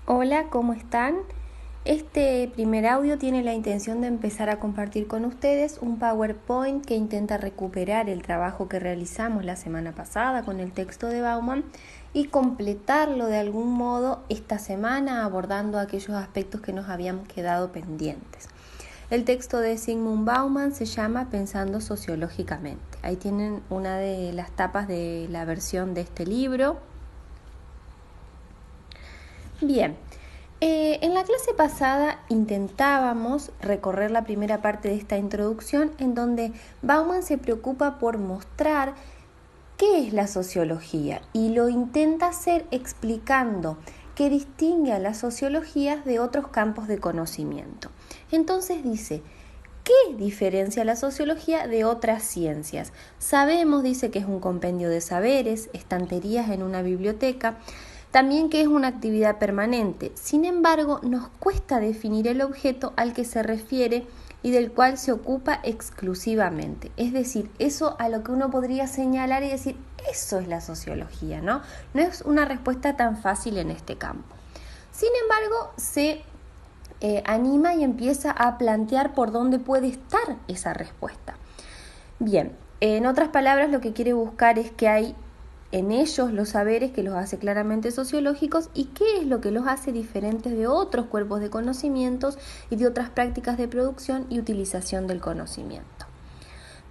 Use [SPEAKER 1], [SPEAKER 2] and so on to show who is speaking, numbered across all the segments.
[SPEAKER 1] Hola, ¿cómo están? Este primer audio tiene la intención de empezar a compartir con ustedes un PowerPoint que intenta recuperar el trabajo que realizamos la semana pasada con el texto de Bauman y completarlo de algún modo esta semana abordando aquellos aspectos que nos habían quedado pendientes. El texto de Zygmunt Bauman se llama Pensando sociológicamente. Ahí tienen una de las tapas de la versión de este libro. Bien, en la clase pasada intentábamos recorrer la primera parte de esta introducción en donde Bauman se preocupa por mostrar qué es la sociología y lo intenta hacer explicando qué distingue a las sociologías de otros campos de conocimiento. Entonces dice, ¿qué diferencia la sociología de otras ciencias? Sabemos, dice, que es un compendio de saberes, estanterías en una biblioteca, también que es una actividad permanente. Sin embargo, nos cuesta definir el objeto al que se refiere y del cual se ocupa exclusivamente. Es decir, eso a lo que uno podría señalar y decir, eso es la sociología, ¿no? No es una respuesta tan fácil en este campo. Sin embargo, se anima y empieza a plantear por dónde puede estar esa respuesta. Bien, en otras palabras, lo que quiere buscar es que hay en ellos los saberes que los hace claramente sociológicos y qué es lo que los hace diferentes de otros cuerpos de conocimientos y de otras prácticas de producción y utilización del conocimiento.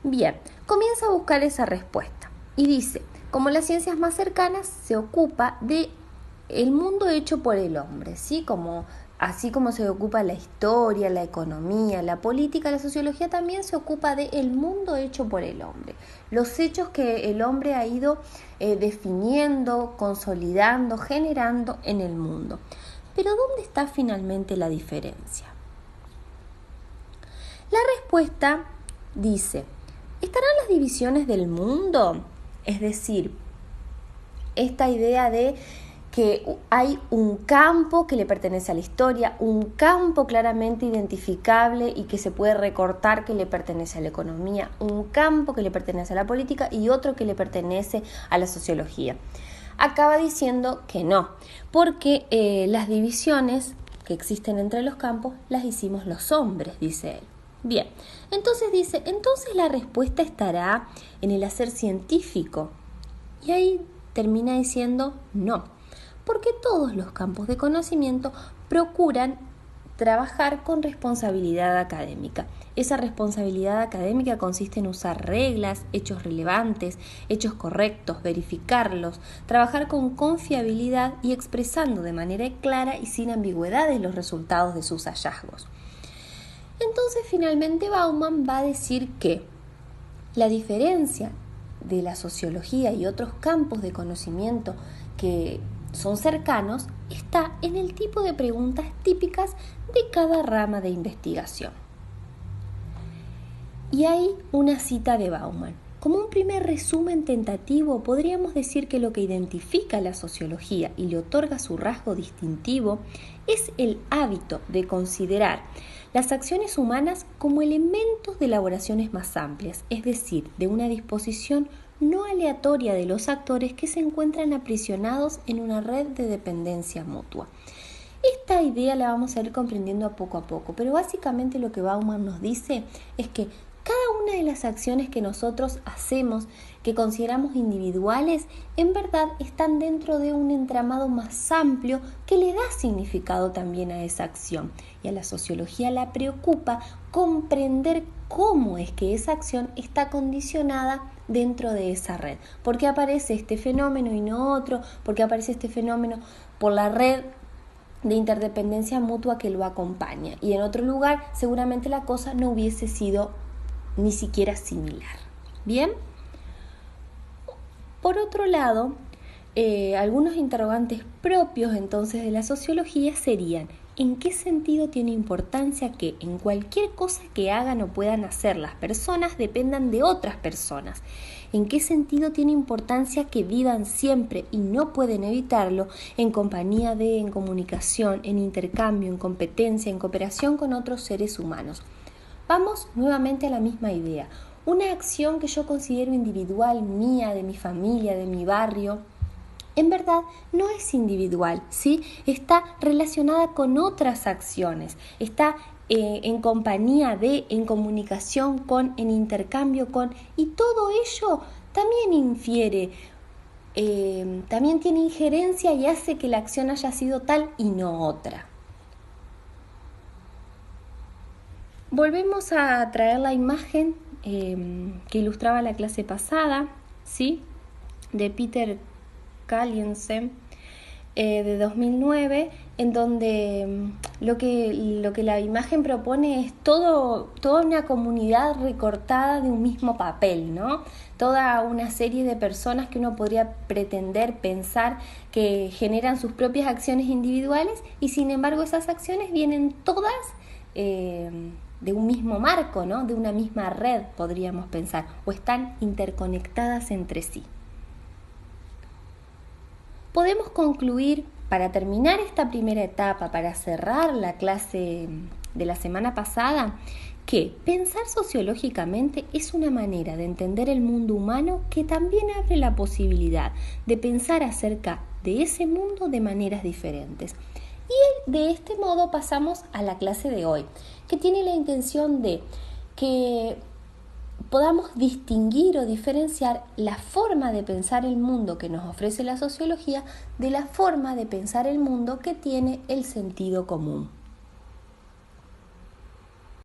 [SPEAKER 1] Bien, comienza a buscar esa respuesta y dice, como las ciencias más cercanas se ocupa de el mundo hecho por el hombre, ¿sí? Así como se ocupa la historia, la economía, la política, la sociología también se ocupa del mundo hecho por el hombre. Los hechos que el hombre ha ido definiendo, consolidando, generando en el mundo. Pero ¿dónde está finalmente la diferencia? La respuesta dice, ¿estarán las divisiones del mundo? Es decir, esta idea de que hay un campo que le pertenece a la historia, un campo claramente identificable y que se puede recortar que le pertenece a la economía, un campo que le pertenece a la política y otro que le pertenece a la sociología. Acaba diciendo que no, porque las divisiones que existen entre los campos las hicimos los hombres, dice él. Bien, entonces dice, entonces la respuesta estará en el hacer científico. Y ahí termina diciendo no. Porque todos los campos de conocimiento procuran trabajar con responsabilidad académica. Esa responsabilidad académica consiste en usar reglas, hechos relevantes, hechos correctos, verificarlos, trabajar con confiabilidad y expresando de manera clara y sin ambigüedades los resultados de sus hallazgos. Entonces, finalmente, Bauman va a decir que la diferencia de la sociología y otros campos de conocimiento que son cercanos está en el tipo de preguntas típicas de cada rama de investigación. Y hay una cita de Bauman. Como un primer resumen tentativo, podríamos decir que lo que identifica a la sociología y le otorga su rasgo distintivo es el hábito de considerar las acciones humanas como elementos de elaboraciones más amplias, es decir, de una disposición no aleatoria de los actores que se encuentran aprisionados en una red de dependencia mutua. Esta idea la vamos a ir comprendiendo a poco, pero básicamente lo que Bauman nos dice es que cada una de las acciones que nosotros hacemos, que consideramos individuales, en verdad están dentro de un entramado más amplio que le da significado también a esa acción. Y a la sociología la preocupa comprender cómo es que esa acción está condicionada dentro de esa red. ¿Por qué aparece este fenómeno y no otro? ¿Por qué aparece este fenómeno por la red de interdependencia mutua que lo acompaña? Y en otro lugar seguramente la cosa no hubiese sido ni siquiera similar. Bien, por otro lado, algunos interrogantes propios entonces de la sociología serían: ¿en qué sentido tiene importancia que en cualquier cosa que hagan o puedan hacer las personas dependan de otras personas? ¿En qué sentido tiene importancia que vivan siempre y no pueden evitarlo en compañía de, en comunicación, en intercambio, en competencia, en cooperación con otros seres humanos? Vamos nuevamente a la misma idea. Una acción que yo considero individual, mía, de mi familia, de mi barrio, en verdad no es individual, ¿sí? Está relacionada con otras acciones, está en compañía de, en comunicación con, en intercambio con, y todo ello también infiere, también tiene injerencia y hace que la acción haya sido tal y no otra. Volvemos a traer la imagen que ilustraba la clase pasada, ¿sí? De Peter Kallensen, de 2009, en donde lo que la imagen propone es toda una comunidad recortada de un mismo papel, ¿no? Toda una serie de personas que uno podría pretender pensar que generan sus propias acciones individuales y sin embargo esas acciones vienen todas de un mismo marco, ¿no? De una misma red, podríamos pensar, o están interconectadas entre sí. Podemos concluir, para terminar esta primera etapa, para cerrar la clase de la semana pasada, que pensar sociológicamente es una manera de entender el mundo humano que también abre la posibilidad de pensar acerca de ese mundo de maneras diferentes. Y de este modo pasamos a la clase de hoy, que tiene la intención de que podamos distinguir o diferenciar la forma de pensar el mundo que nos ofrece la sociología de la forma de pensar el mundo que tiene el sentido común.